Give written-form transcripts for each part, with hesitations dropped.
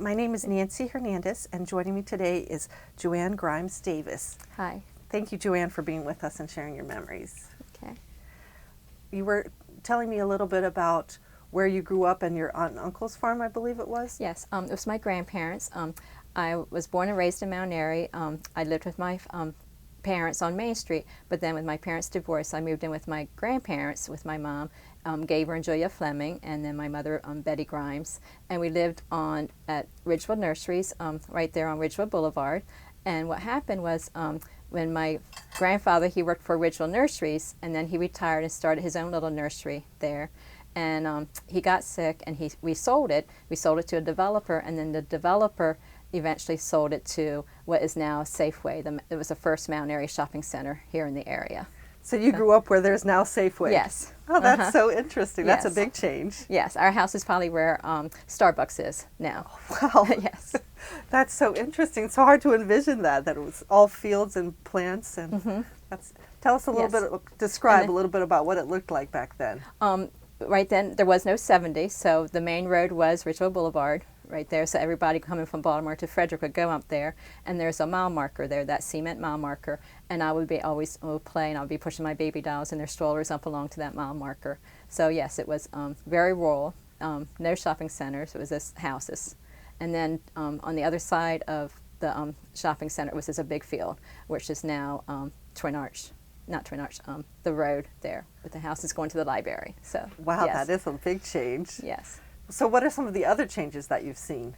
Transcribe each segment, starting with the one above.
My name is Nancy Hernandez, and joining me today is Joanne Davis. Hi. Thank you, Joanne, for being with us and sharing your memories. Okay. You were telling me a little bit about where you grew up and your aunt and uncle's farm, I believe it was? Yes, it was my grandparents. I was born and raised in Mount Airy. I lived with my parents on Main Street, but then when my parents divorced, I moved in with my grandparents, with my mom, Gaber and Julia Fleming, and then my mother, Betty Grimes. And we lived at Ridgewood Nurseries, right there on Ridgewood Boulevard. And what happened was when my grandfather, he worked for Ridgewood Nurseries, and then he retired and started his own little nursery there. And he got sick, and we sold it. We sold it to a developer, and then the developer eventually sold it to what is now Safeway. It was the first Mount Airy shopping center here in the area. So you grew up where there's now Safeway? Yes. Oh, that's so interesting. That's Yes. a big change. Yes, our house is probably where Starbucks is now. Wow. Yes. That's so interesting. It's so hard to envision that it was all fields and plants. And tell us a little bit, describe a little bit about what it looked like back then. Right then, there was no 70, so the main road was Ridgewood Boulevard right there, so everybody coming from Baltimore to Frederick would go up there, and there's a mile marker there, that cement mile marker, and I would always play, and I would be pushing my baby dolls and their strollers up along to that mile marker. So yes, it was very rural, no shopping centers, it was just houses. And then on the other side of the shopping center was just a big field, which is now Twin Arch. Not Twin Arch, the road there with the houses going to the library. So wow, yes. That is a big change. Yes. So what are some of the other changes that you've seen?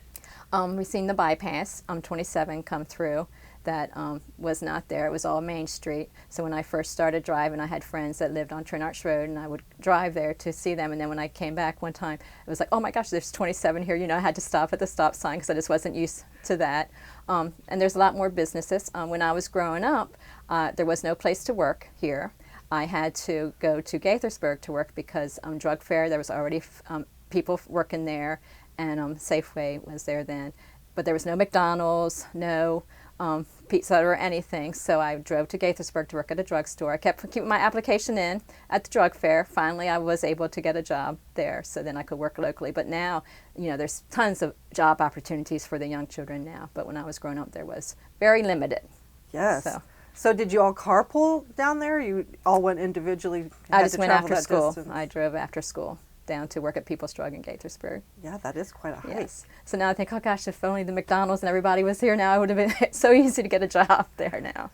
We've seen the bypass, 27 come through. That was not there. It was all Main Street. So when I first started driving, I had friends that lived on Twin Arch Road, and I would drive there to see them. And then when I came back one time, it was like, oh my gosh, there's 27 here. You know, I had to stop at the stop sign because I just wasn't used to that. And there's a lot more businesses. When I was growing up, there was no place to work here. I had to go to Gaithersburg to work because drug fair, there was already people working there, and Safeway was there then. But there was no McDonald's, no Pizza Hut or anything, so I drove to Gaithersburg to work at a drugstore. I kept keeping my application in at the drug fair. Finally, I was able to get a job there, so then I could work locally. But now, you know, there's tons of job opportunities for the young children now, but when I was growing up, there was very limited. Yes. So did you all carpool down there? Or you all went individually? I just went after school. I drove after school down to work at People's Drug in Gaithersburg. Yeah, that is quite a hike. Yes. So now I think, oh gosh, if only the McDonald's and everybody was here now, it would have been so easy to get a job there now.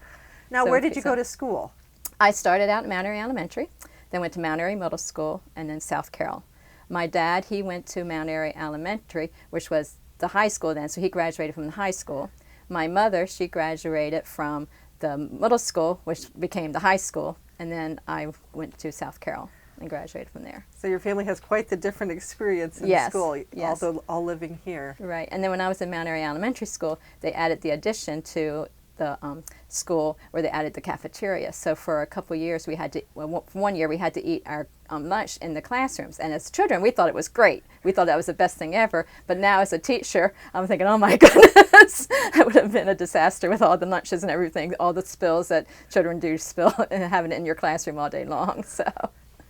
Now, where did you go to school? I started out at Mount Airy Elementary, then went to Mount Airy Middle School, and then South Carroll. My dad, he went to Mount Airy Elementary, which was the high school then, so he graduated from the high school. My mother, she graduated from the middle school, which became the high school, and then I went to South Carroll and graduated from there. So your family has quite the different experience in school, although all living here. Right, and then when I was in Mount Airy Elementary School, they added the addition to the school where they added the cafeteria. So for a couple of years, we had to, well, for 1 year, we had to eat our lunch in the classrooms. And as children, we thought it was great. We thought that was the best thing ever. But now as a teacher, I'm thinking, oh my goodness, it would have been a disaster with all the lunches and everything, all the spills that children do spill and having it in your classroom all day long. So.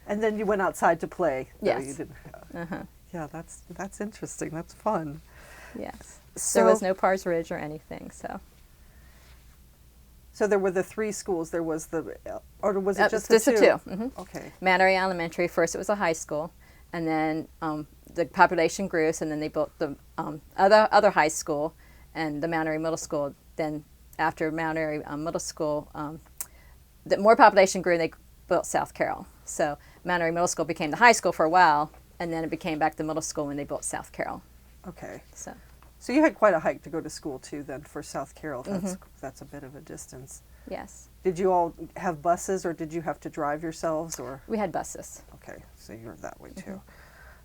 And then you went outside to play. Yes. You didn't, Yeah, that's interesting. That's fun. Yes. So, there was no Pars Ridge or anything, so. So there were the three schools. There was or was it just the two? Mm-hmm. Okay. Mount Airy Elementary, first it was a high school, and then the population grew, so then they built the other high school and the Mount Airy Middle School. Then after Mount Airy Middle School, the more population grew, they built South Carroll. So Mount Airy Middle School became the high school for a while, and then it became back to middle school when they built South Carroll. Okay. So you had quite a hike to go to school too then for South Carroll. That's a bit of a distance. yes. Did you all have buses or did you have to drive yourselves or? We had buses. Okay, so you're that way too.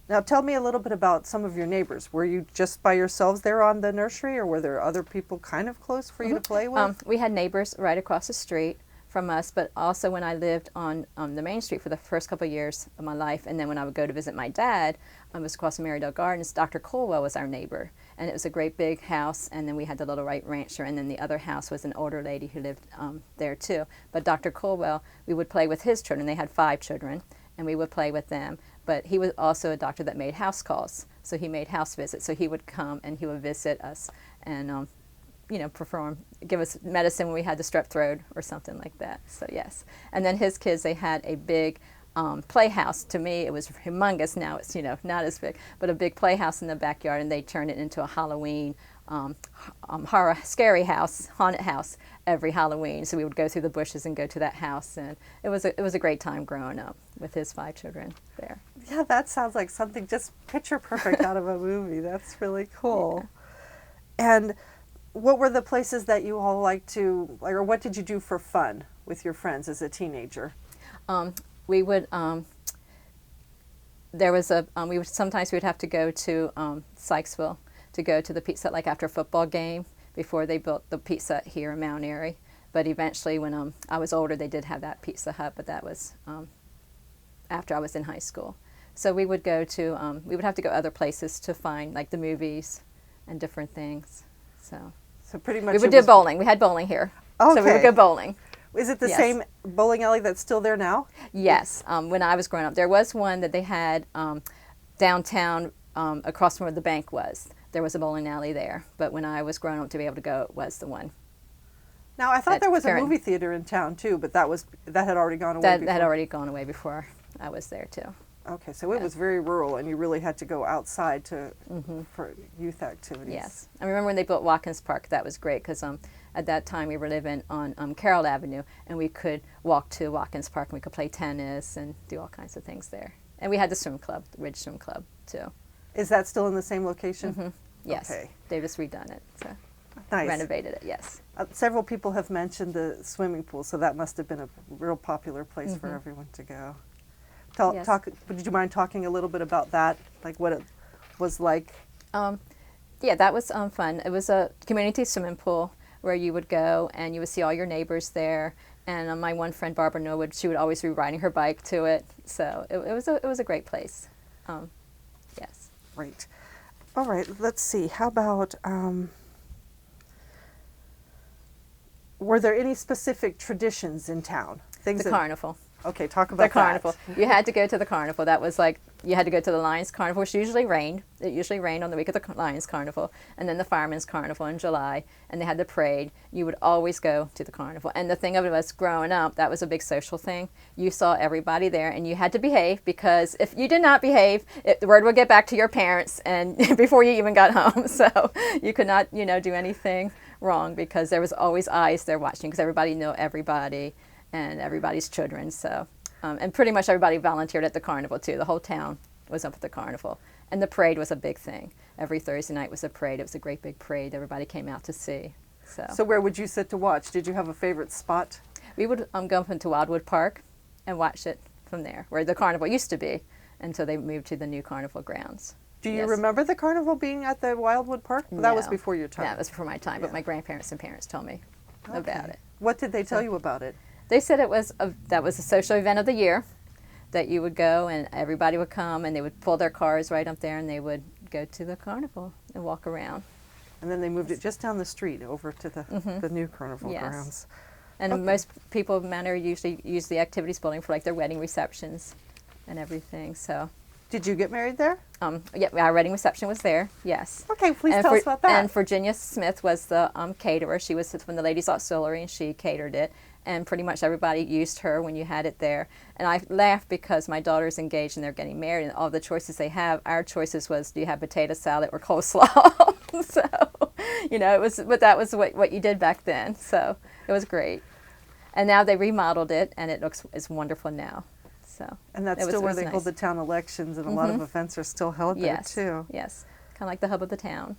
Now tell me a little bit about some of your neighbors. Were you just by yourselves there on the nursery or were there other people kind of close for you to play with? We had neighbors right across the street from us, but also when I lived on the Main Street for the first couple of years of my life, and then when I would go to visit my dad, I was across from Marydale Gardens, Dr. Colwell was our neighbor, and it was a great big house, and then we had the Little White Rancher, and then the other house was an older lady who lived there too. But Dr. Colwell, we would play with his children. They had 5 children, and we would play with them. but he was also a doctor that made house calls. So he made house visits. So he would come and he would visit us and, give us medicine when we had the strep throat or something like that. So yes. And then his kids, they had a big playhouse. To me, it was humongous. Now it's, not as big, but a big playhouse in the backyard, and they turned it into a Halloween horror, scary house, haunted house every Halloween. So we would go through the bushes and go to that house, and it was a great time growing up with his 5 children there. Yeah, that sounds like something just picture perfect out of a movie. That's really cool. Yeah. And what were the places that you all liked to, or what did you do for fun with your friends as a teenager? We would, sometimes we would have to go to Sykesville to go to the pizza, like after a football game, before they built the Pizza Hut here in Mount Airy. But eventually, when I was older, they did have that Pizza Hut, but that was after I was in high school. So we would go to, we would have to go other places to find like the movies and different things. So pretty much we would do bowling. We had bowling here. Okay. So we would go bowling. Is it the same bowling alley that's still there now? Yes. When I was growing up, there was one that they had downtown across from where the bank was. There was a bowling alley there. But when I was growing up to be able to go, it was the one. Now, I thought there was a movie theater in town, too, but that had already gone away before. That had already gone away before I was there, too. Okay, so it was very rural, and you really had to go outside for youth activities. Yes. I remember when they built Watkins Park, that was great, because at that time we were living on Carroll Avenue, and we could walk to Watkins Park, and we could play tennis and do all kinds of things there. And we had the swim club, the Ridge Swim Club, too. Is that still in the same location? Mm-hmm. Yes. Okay. They just redone it, so nice. Renovated it, yes. Several people have mentioned the swimming pool, so that must have been a real popular place for everyone to go. Yes. Would you mind talking a little bit about that, like what it was like? Yeah, that was fun. It was a community swimming pool where you would go and you would see all your neighbors there. And my one friend, Barbara Norwood, she would always be riding her bike to it. So it was a great place. Yes. Great. All right, let's see. How about, were there any specific traditions in town? The carnival. Okay, talk about the carnival. You had to go to the carnival. That was like, you had to go to the Lions Carnival, which usually rained. It usually rained on the week of the Lions Carnival. And then the Fireman's Carnival in July. And they had the parade. You would always go to the carnival. And the thing of it was, growing up, that was a big social thing. You saw everybody there, and you had to behave, because if you did not behave, the word would get back to your parents and before you even got home. So you could not, do anything wrong, because there was always eyes there watching, because everybody knew everybody and everybody's children. So, and pretty much everybody volunteered at the carnival too. The whole town was up at the carnival. And the parade was a big thing. Every Thursday night was a parade. It was a great big parade everybody came out to see. So where would you sit to watch? Did you have a favorite spot? We would go up into Wildwood Park and watch it from there, where the carnival used to be, until they moved to the new carnival grounds. Do you remember the carnival being at the Wildwood Park? No. That was before your time. Yeah, that was before my time, but my grandparents and parents told me about it. What did they tell you about it? They said that was a social event of the year, that you would go and everybody would come and they would pull their cars right up there and they would go to the carnival and walk around. And then they moved it just down the street over to the new carnival grounds. And most people in Mount Airy usually use the activities building for like their wedding receptions and everything. So, did you get married there? Yeah, our wedding reception was there. Yes. Okay, please tell us about that. And Virginia Smith was the caterer. She was from the Ladies Auxiliary, and she catered it. And pretty much everybody used her when you had it there. And I laugh because my daughter's engaged and they're getting married, and all the choices they have, our choices was, do you have potato salad or coleslaw? So, but that was what you did back then. So it was great. And now they remodeled it, and it's wonderful now. So. And that's still where they hold the town elections, and a lot of events are still held there too. Yes, kind of like the hub of the town.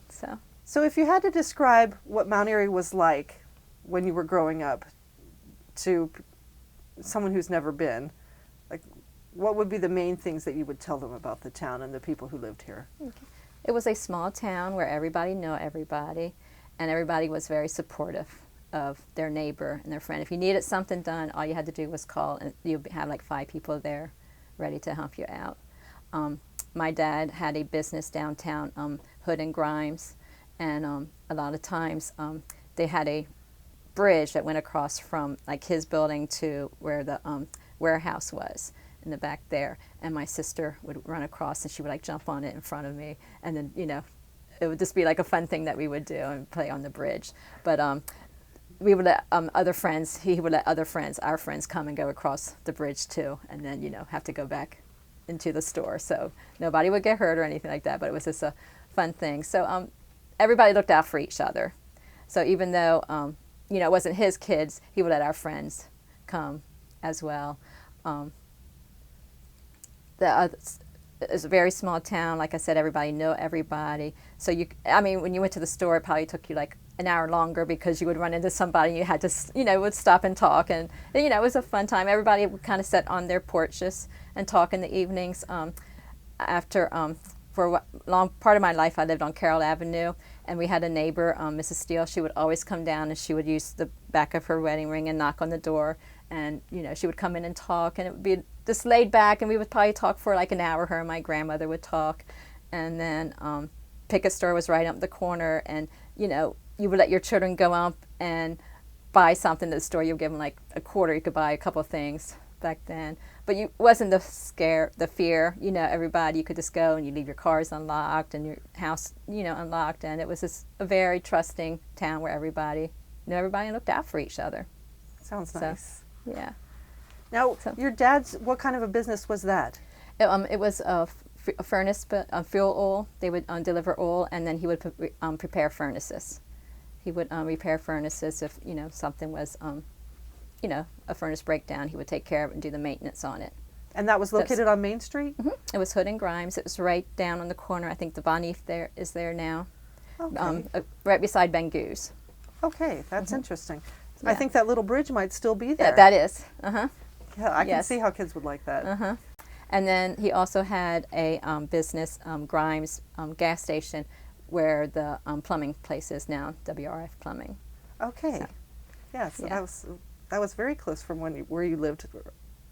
So if you had to describe what Mount Airy was like when you were growing up to someone who's never been, like, what would be the main things that you would tell them about the town and the people who lived here? Okay. It was a small town where everybody knew everybody, and everybody was very supportive of their neighbor and their friend. If you needed something done, all you had to do was call, and you'd have like 5 people there ready to help you out. My dad had a business downtown, Hood and Grimes, and a lot of times they had a bridge that went across from like his building to where the warehouse was. in the back there, and my sister would run across and she would like jump on it in front of me, and then it would just be like a fun thing that we would do and play on the bridge. But we would let other friends, he would let other friends, our friends, come and go across the bridge too, and then have to go back into the store. So nobody would get hurt or anything like that, but it was just a fun thing. So everybody looked out for each other. So even though it wasn't his kids, he would let our friends come as well. It's a very small town. Like I said, everybody knew everybody. So when you went to the store, it probably took you like an hour longer because you would run into somebody and you had to, would stop and talk. And, it was a fun time. Everybody would kind of sit on their porches and talk in the evenings. For a long part of my life, I lived on Carroll Avenue, and we had a neighbor, Mrs. Steele. She would always come down, and she would use the back of her wedding ring and knock on the door, and she would come in and talk, and it would be just laid back, and we would probably talk for like an hour. Her and my grandmother would talk, and then Pickett store was right up the corner, and you would let your children go up and buy something at the store. You would give them like a quarter. You could buy a couple of things back then. But you wasn't the fear, everybody, you could just go and you leave your cars unlocked and your house, unlocked, and it was just a very trusting town where everybody looked out for each other. Sounds nice. Yeah. Now, your dad's, what kind of a business was that? It was a furnace, fuel oil. They would deliver oil, and then he would prepare furnaces. He would repair furnaces if, something was a furnace breakdown. He would take care of it and do the maintenance on it. And that was located on Main Street? Mm-hmm. It was Hood and Grimes. It was right down on the corner. I think the Bonif is there now. Okay. Right beside Ben Goose. Okay, that's interesting. Yeah. I think that little bridge might still be there. Yeah, that is. Uh-huh. Yeah, I can see how kids would like that. Uh-huh. And then he also had a business, Grimes gas station, where the plumbing place is now, WRF Plumbing. Okay. So, yeah, so that was very close from where you lived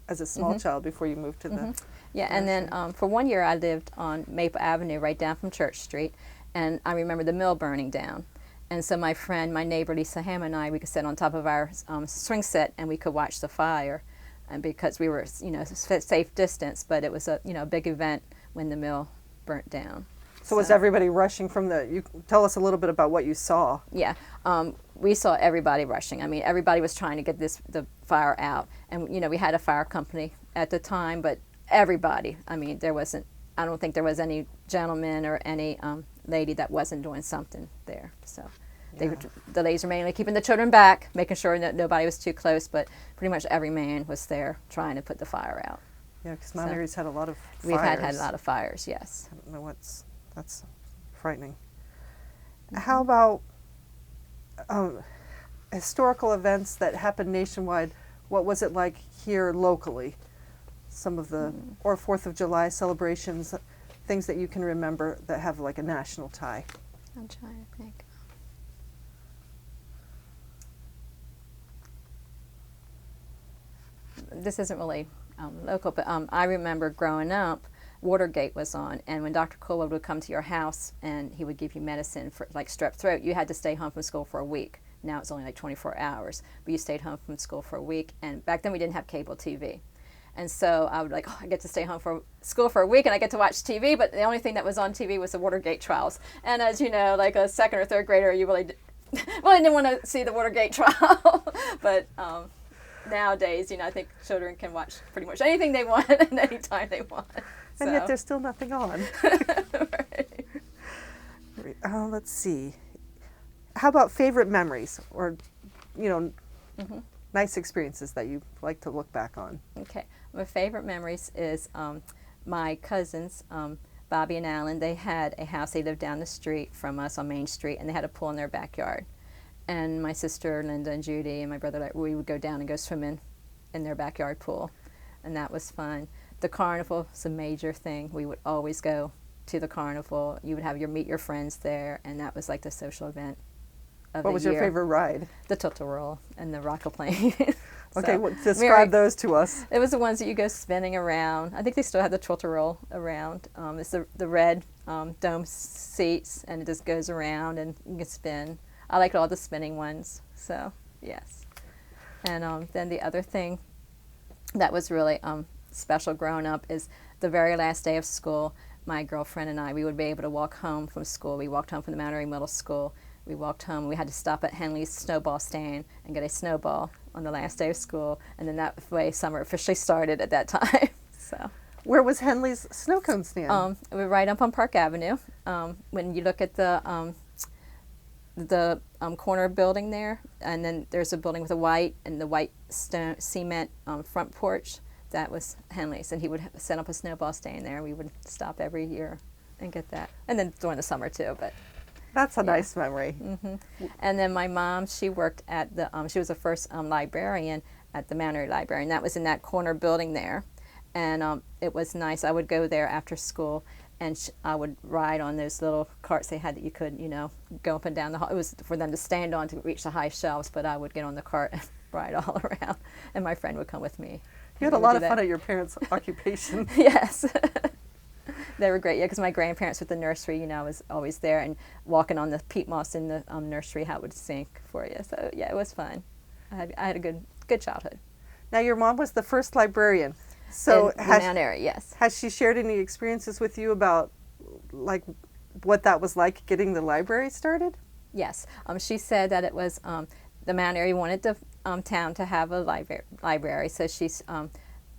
as a small child before you moved to the... Yeah, and then for 1 year I lived on Maple Avenue right down from Church Street, and I remember the mill burning down. And so my neighbor Lisa Ham and I, we could sit on top of our swing set and we could watch the fire, and because we were, safe distance, but it was a, big event when the mill burnt down. So was everybody rushing from you tell us a little bit about what you saw. Yeah, we saw everybody rushing. I mean, everybody was trying to get the fire out. And, we had a fire company at the time, but everybody, I mean, I don't think there was any gentleman or any lady that wasn't doing something there. So the ladies were mainly keeping the children back, making sure that nobody was too close, but pretty much every man was there trying to put the fire out. Yeah, because Mount Airy's had a lot of fires. We've had a lot of fires, yes. I don't know that's frightening. How about historical events that happened nationwide? What was it like here locally? Some of the, or 4th of July celebrations, things that you can remember that have like a national tie. I'm trying to think. This isn't really local, but I remember growing up, Watergate was on, and when Dr. Colwood would come to your house and he would give you medicine for like strep throat, you had to stay home from school for a week. Now it's only like 24 hours, but you stayed home from school for a week, and back then we didn't have cable TV. And so I would I get to stay home from school for a week and I get to watch TV, but the only thing that was on TV was the Watergate trials. And as you know, like a second or third grader, you really didn't want to see the Watergate trial. But nowadays, I think children can watch pretty much anything they want and anytime they want. And yet there's still nothing on. Right. Let's see. How about favorite memories or, nice experiences that you like to look back on? Okay. My favorite memories is my cousins, Bobby and Alan. They had a house. They lived down the street from us on Main Street, and they had a pool in their backyard. And my sister Linda and Judy and my brother, we would go down and go swimming in their backyard pool, and that was fun. The carnival is a major thing. We would always go to the carnival. You would meet your friends there, and that was like the social event of the year. What was your favorite ride? The Tilt-A-Whirl and the Rock-A-Plane. Okay, describe those to us. It was the ones that you go spinning around. I think they still have the Tilt-A-Whirl around. It's the red dome seats, and it just goes around, and you can spin. I liked all the spinning ones, so yes. And then the other thing that was really special growing up is the very last day of school, my girlfriend and I, we would be able to walk home from school. We walked home from the Mount Airy Middle School. We walked home. We had to stop at Henley's snowball stand and get a snowball on the last day of school. And then that way summer officially started at that time. So. Where was Henley's snow cone stand? We're right up on Park Avenue. When you look at the corner building there, and then there's a building with a white and the white stone cement front porch. That was Henley's, and he would set up a snowball stand there. We would stop every year and get that, and then during the summer too. But that's a nice memory. Mm-hmm. And then my mom, she worked at the. She was the first librarian at the Mount Airy Library, and that was in that corner building there. And it was nice. I would go there after school, and I would ride on those little carts they had that you could, go up and down the hall. It was for them to stand on to reach the high shelves, but I would get on the cart and ride all around, and my friend would come with me. You had a lot of fun at your parents' occupation. Yes. They were great, yeah, because my grandparents with the nursery, was always there, and walking on the peat moss in the nursery, how it would sink for you. So, yeah, it was fun. I had a good childhood. Now, your mom was the first librarian. So in the Mount Airy, yes. Has she shared any experiences with you about, like, what that was like getting the library started? Yes. She said that it was the Mount Airy wanted the town to have a library, so she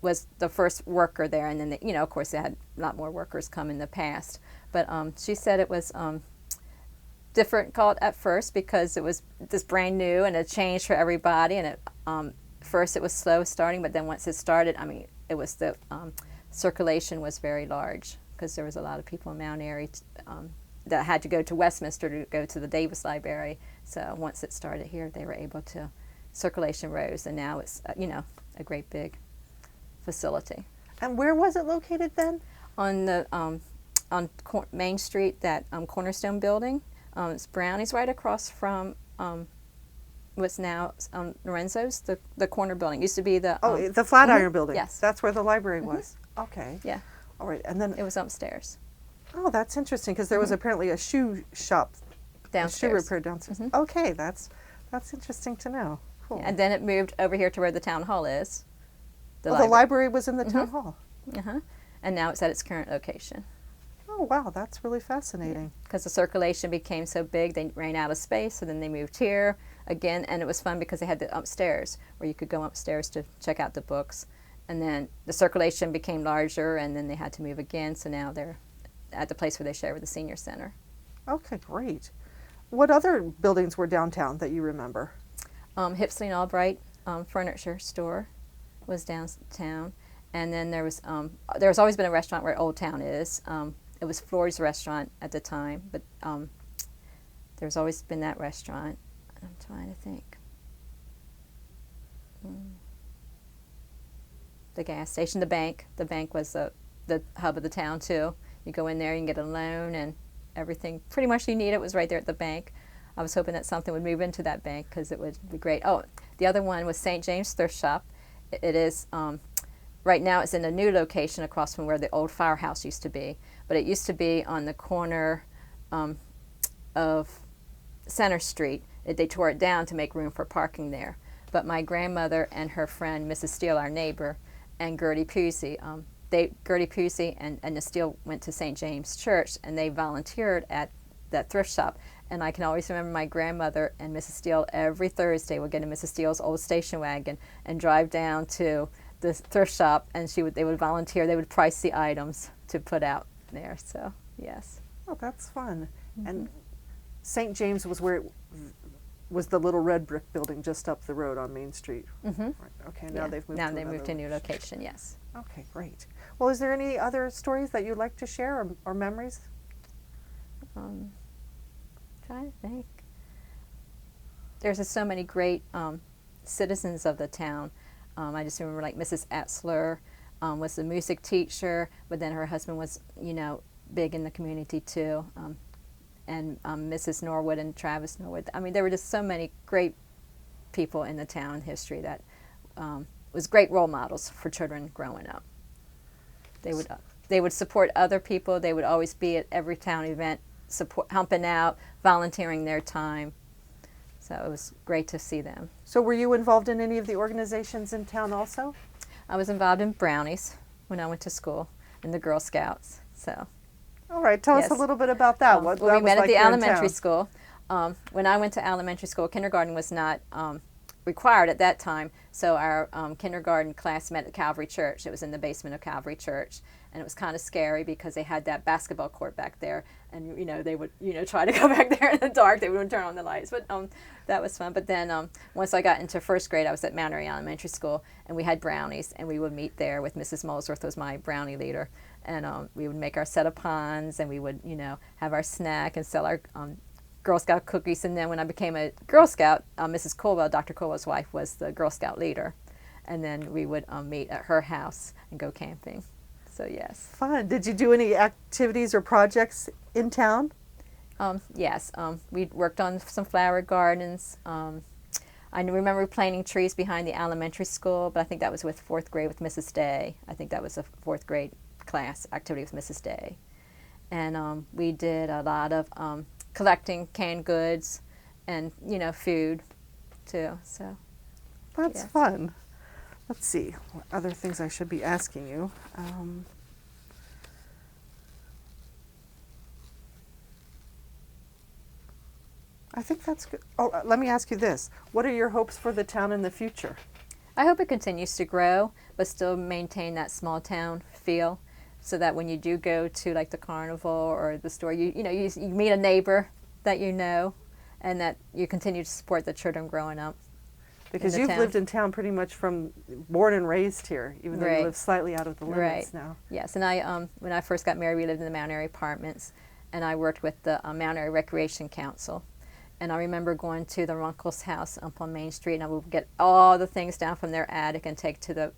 was the first worker there, and then, of course, they had a lot more workers come in the past. But she said it was difficult at first because it was this brand new and a change for everybody, and first it was slow starting, but then once it started, it was the circulation was very large because there was a lot of people in Mount Airy that had to go to Westminster to go to the Davis Library. So once it started here, they were able to, circulation rose, and now it's, a great big facility. And where was it located then? On the Main Street, that Cornerstone building. It's Brownie's right across from what's now Lorenzo's, the corner building. Used to be the... the Flatiron building. Yes. That's where the library was. Okay. Yeah. All right. And then... It was upstairs. Oh, that's interesting, because there was apparently a shoe shop. Downstairs. A shoe repair downstairs. Okay, that's interesting to know. Cool. Yeah, and then it moved over here to where the town hall is. The library was in the town hall. And now it's at its current location. Oh, wow, that's really fascinating. Because the circulation became so big, they ran out of space, so then they moved here again, and it was fun because they had the upstairs, where you could go upstairs to check out the books. And then the circulation became larger, and then they had to move again, so now they're at the place where they share with the senior center. Okay, great. What other buildings were downtown that you remember? Hipsley and Albright furniture store was downtown, and then there's always been a restaurant where Old Town is. It was Floyd's restaurant at the time, but there's always been that restaurant. I'm trying to think. The gas station, the bank. The bank was the hub of the town too. You go in there, you can get a loan, and everything pretty much you need it was right there at the bank. I was hoping that something would move into that bank because it would be great. Oh, the other one was St. James Thrift Shop. It is, right now it's in a new location across from where the old firehouse used to be. But it used to be on the corner of Center Street. They tore it down to make room for parking there. But my grandmother and her friend, Mrs. Steele, our neighbor, and Gertie Pusey, Gertie Pusey and Miss Steele went to St. James Church, and they volunteered at that thrift shop. And I can always remember my grandmother and Mrs. Steele every Thursday would get in Mrs. Steele's old station wagon and drive down to the thrift shop, and they would volunteer. They would price the items to put out there. So yes. Oh, that's fun. And St. James was where it was the little red brick building just up the road on Main Street. Right. Okay. Now they've moved. Now they moved to a new location. Yes. Okay, great. Well, is there any other stories that you'd like to share or memories? Trying to think. There's just so many great citizens of the town. I just remember like Mrs. Etzler was the music teacher, but then her husband was, big in the community too. And Mrs. Norwood and Travis Norwood. I mean, there were just so many great people in the town history that was great role models for children growing up. They would support other people. They would always be at every town event, helping out, volunteering their time. So it was great to see them. So were you involved in any of the organizations in town also? I was involved in Brownies. when I went to school in the Girl Scouts. So. All right, tell us a Yes. little bit about that. What Well, that we was met at like the here in elementary town. school. When I went to elementary school, kindergarten was not required at that time. So our kindergarten class met at Calvary Church. It was in the basement of Calvary Church, and it was kind of scary because they had that basketball court back there, and they would try to go back there in the dark. They wouldn't turn on the lights, but that was fun. But then once I got into first grade, I was at Mount Airy Elementary School, and we had brownies, and we would meet there with Mrs. Molesworth, was my brownie leader. And we would make our set of puns, and we would, have our snack and sell our Girl Scout cookies. And then when I became a Girl Scout, Mrs. Colwell, Dr. Colwell's wife, was the Girl Scout leader. And then we would meet at her house and go camping. So, yes. Fun. Did you do any activities or projects in town? Yes. We worked on some flower gardens. I remember planting trees behind the elementary school, but I think that was with fourth grade with Mrs. Day. I think that was a fourth grade class activity with Mrs. Day. And we did a lot of collecting canned goods and, food too. So That's yes. fun. Let's see, what other things I should be asking you. I think that's good. Oh, let me ask you this. What are your hopes for the town in the future? I hope it continues to grow, but still maintain that small town feel, so that when you do go to like the carnival or the store, you meet a neighbor that you know, and that you continue to support the children growing up. Because in the you've town. lived in town pretty much from born and raised here, even though you Right. live slightly out of the limits Right. now. Yes, and I when I first got married, we lived in the Mount Airy apartments, and I worked with the Mount Airy Recreation Council. And I remember going to their uncle's house up on Main Street, and I would get all the things down from their attic and take to the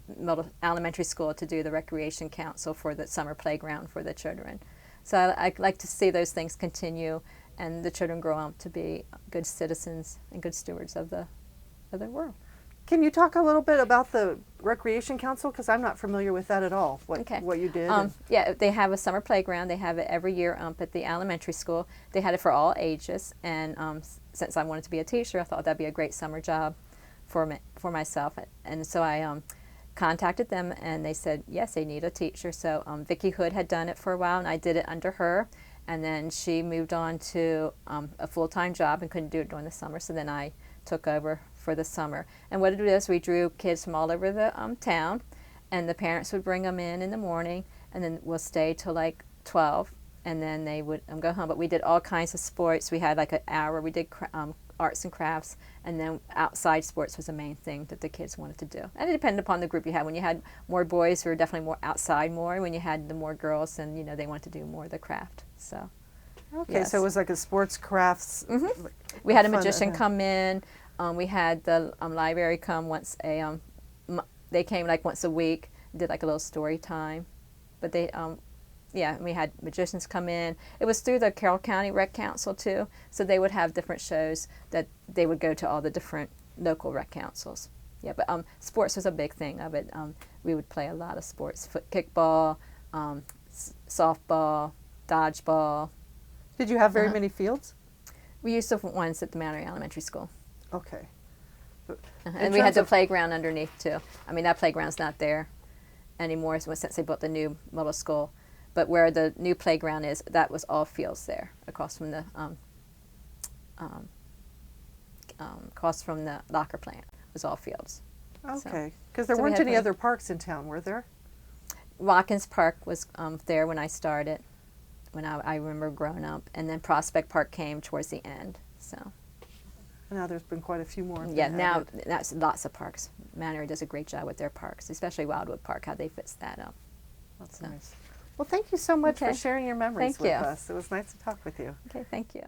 elementary school to do the recreation council for the summer playground for the children. So I like to see those things continue, and the children grow up to be good citizens and good stewards of the world. Can you talk a little bit about the Recreation Council? Because I'm not familiar with that at all, Okay. what you did. Yeah, they have a summer playground. They have it every year at the elementary school. They had it for all ages, and since I wanted to be a teacher, I thought that'd be a great summer job for myself. And so I contacted them, and they said, yes, they need a teacher. So Vicki Hood had done it for a while, and I did it under her. And then she moved on to a full-time job and couldn't do it during the summer, so then I took over for the summer. And what it is, we drew kids from all over the town, and the parents would bring them in the morning, and then we'll stay till like 12, and then they would go home. But we did all kinds of sports. We had like an hour. We did arts and crafts, and then outside sports was the main thing that the kids wanted to do. And it depended upon the group you had. When you had more boys, we were definitely more outside more. When you had the more girls, then they wanted to do more of the craft. So. Okay, Yes. so it was like a sports crafts. Mm-hmm. We had a fun magician event. come in. We had the library come once they came like once a week, did like a little story time. But they, we had magicians come in. It was through the Carroll County Rec Council too, so they would have different shows that they would go to all the different local rec councils. Yeah, but sports was a big thing of it. We would play a lot of sports: kickball, softball, dodgeball. Did you have very Uh-huh. many fields? We used different ones at the Mount Airy Elementary School. Okay. And we had the playground underneath too. I mean, that playground's not there anymore since they built the new middle school. But where the new playground is, that was all fields there, across from the locker plant. It was all fields. Okay, because there so we weren't had any fun. other parks in town, were there? Watkins Park was there when I started, when I remember growing up, and then Prospect Park came towards the end. So. Now there's been quite a few more. Yeah, now that's lots of parks. Mount Airy does a great job with their parks, especially Wildwood Park, how they fix that up. That's nice. Well, thank you so much for Okay. sharing your memories Thank with you. us. It was nice to talk with you. Okay, thank you.